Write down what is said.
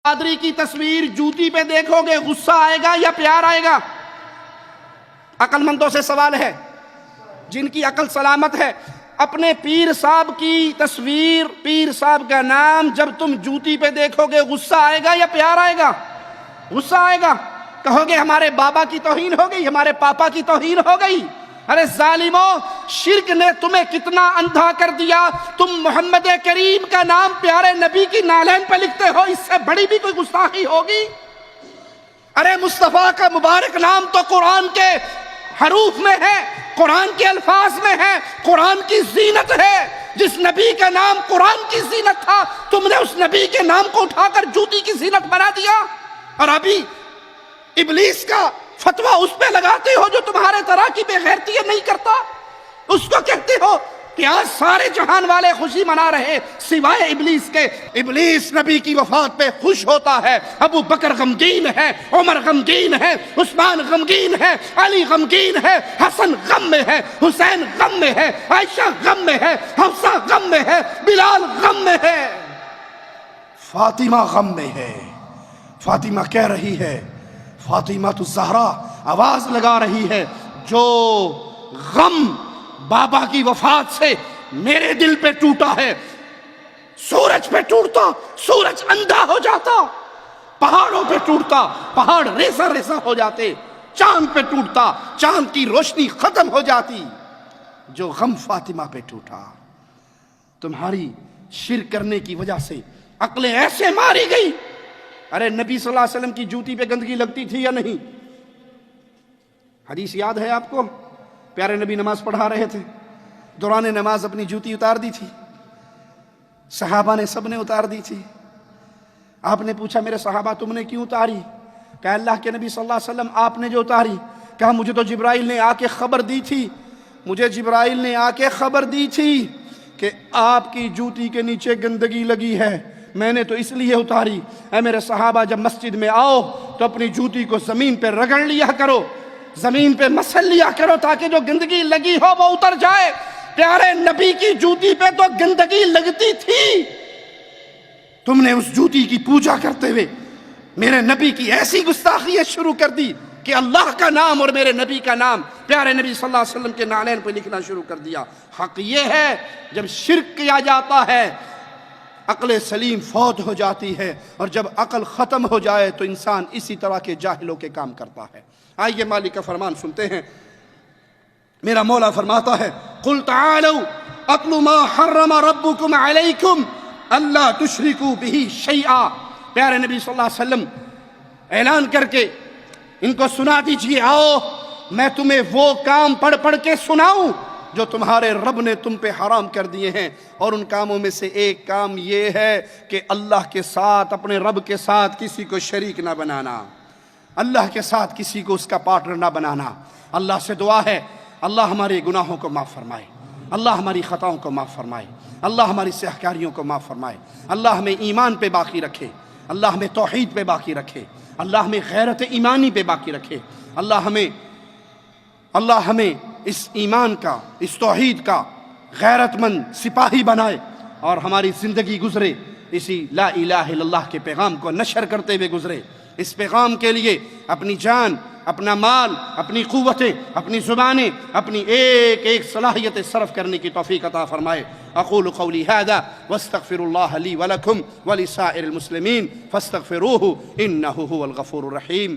پادری کی تصویر جوتی پہ دیکھو گے غصہ آئے گا یا پیار آئے گا؟ عقل مندوں سے سوال ہے، جن کی عقل سلامت ہے، اپنے پیر صاحب کی تصویر، پیر صاحب کا نام جب تم جوتی پہ دیکھو گے غصہ آئے گا یا پیار آئے گا؟ غصہ آئے گا، کہو گے ہمارے بابا کی توہین ہو گئی، ہمارے پاپا کی توہین ہو گئی۔ ارے ظالموں، شرک نے تمہیں کتنا اندھا کر دیا، تم محمد کریم کا نام پیارے نبی کی نالین پہ لکھتے ہو، اس سے بڑی بھی کوئی گستاخی ہوگی؟ ارے مصطفیٰ کا مبارک نام تو قرآن کے حروف میں ہے، قرآن کے الفاظ میں ہے، قرآن کی زینت ہے۔ جس نبی کا نام قرآن کی زینت تھا، تم نے اس نبی کے نام کو اٹھا کر جوتی کی زینت بنا دیا، اور ابھی ابلیس کا فتویٰ اس پہ لگاتے ہو جو تمہارے طرح کی بے غیرتی نہیں کرتا۔ اس کو کہتے ہو کہ آج سارے جہان والے خوشی منا رہے سوائے ابلیس کے۔ ابلیس نبی کی وفات پہ خوش ہوتا ہے، ابو بکر غمگین ہے، عمر غمگین ہے، عثمان غمگین ہے، علی غمگین ہے، حسن غم میں ہے، حسین غم میں ہے، عائشہ غم میں ہے، حفصہ غم میں ہے، بلال غم میں ہے، فاطمہ غم میں ہے۔ فاطمہ کہہ رہی ہے، فاطمہ تو زہرا آواز لگا رہی ہے، جو غم بابا کی وفات سے میرے دل پہ ٹوٹا ہے، سورج پہ ٹوٹتا سورج اندھا ہو جاتا، پہاڑوں پہ ٹوٹتا پہاڑ ریزہ ریزہ ہو جاتے، چاند پہ ٹوٹتا چاند کی روشنی ختم ہو جاتی، جو غم فاطمہ پہ ٹوٹا۔ تمہاری شرک کرنے کی وجہ سے عقلیں ایسے ماری گئی۔ ارے نبی صلی اللہ علیہ وسلم کی جوتی پہ گندگی لگتی تھی یا نہیں؟ حدیث یاد ہے آپ کو؟ پیارے نبی نماز پڑھا رہے تھے، دوران نماز اپنی جوتی اتار دی تھی، صحابہ نے سب نے اتار دی تھی۔ آپ نے پوچھا میرے صحابہ تم نے کیوں اتاری؟ کہا اللہ کے نبی صلی اللہ علیہ وسلم آپ نے جو اتاری۔ کہا مجھے تو جبرائیل نے آ کے خبر دی تھی، مجھے جبرائیل نے آ کے خبر دی تھی کہ آپ کی جوتی کے نیچے گندگی لگی ہے، میں نے تو اس لیے اتاری۔ اے میرے صحابہ جب مسجد میں آؤ تو اپنی جوتی کو زمین پہ رگڑ لیا کرو، زمین پہ مسل لیا کرو تاکہ جو گندگی لگی ہو وہ اتر جائے۔ پیارے نبی کی جوتی پہ تو گندگی لگتی تھی، تم نے اس جوتی کی پوجا کرتے ہوئے میرے نبی کی ایسی گستاخیاں شروع کر دی کہ اللہ کا نام اور میرے نبی کا نام پیارے نبی صلی اللہ علیہ وسلم کے نالین پہ لکھنا شروع کر دیا۔ حق یہ ہے جب شرک کیا جاتا ہے عقل سلیم فوت ہو جاتی ہے، اور جب عقل ختم ہو جائے تو انسان اسی طرح کے جاہلوں کے کام کرتا ہے۔ آئیے مالک کا فرمان سنتے ہیں۔ میرا مولا فرماتا ہے قُلْ تَعَالَوْا أَتْلُ مَا حَرَّمَ رَبُّكُمْ عَلَيْكُمْ أَلَّا تُشْرِكُوا بِهِ شَيْئًا۔ پیارے نبی صلی اللہ علیہ وسلم اعلان کر کے ان کو سنا دیجئے، آؤ میں تمہیں وہ کام پڑھ پڑھ کے سناؤں جو تمہارے رب نے تم پہ حرام کر دیے ہیں، اور ان کاموں میں سے ایک کام یہ ہے کہ اللہ کے ساتھ، اپنے رب کے ساتھ کسی کو شریک نہ بنانا، اللہ کے ساتھ کسی کو اس کا پارٹنر نہ بنانا۔ اللہ سے دعا ہے اللہ ہمارے گناہوں کو معاف فرمائے، اللہ ہماری خطاؤں کو معاف فرمائے، اللہ ہماری سیاہکاریوں کو معاف فرمائے، اللہ ہمیں ایمان پہ باقی رکھے، اللہ ہمیں توحید پہ باقی رکھے، اللہ ہمیں غیرت ایمانی پہ باقی رکھے، اللہ ہمیں اس ایمان کا، اس توحید کا غیرت مند سپاہی بنائے، اور ہماری زندگی گزرے اسی لا الہ الا اللہ کے پیغام کو نشر کرتے ہوئے گزرے۔ اس پیغام کے لیے اپنی جان، اپنا مال، اپنی قوتیں، اپنی زبانیں، اپنی ایک ایک صلاحیت صرف کرنے کی توفیق عطا فرمائے۔ اقول قولی ھذا واستغفر اللہ لی ولکم ولسائر المسلمین فاستغفروہ انہ ھو الغفور الرحیم۔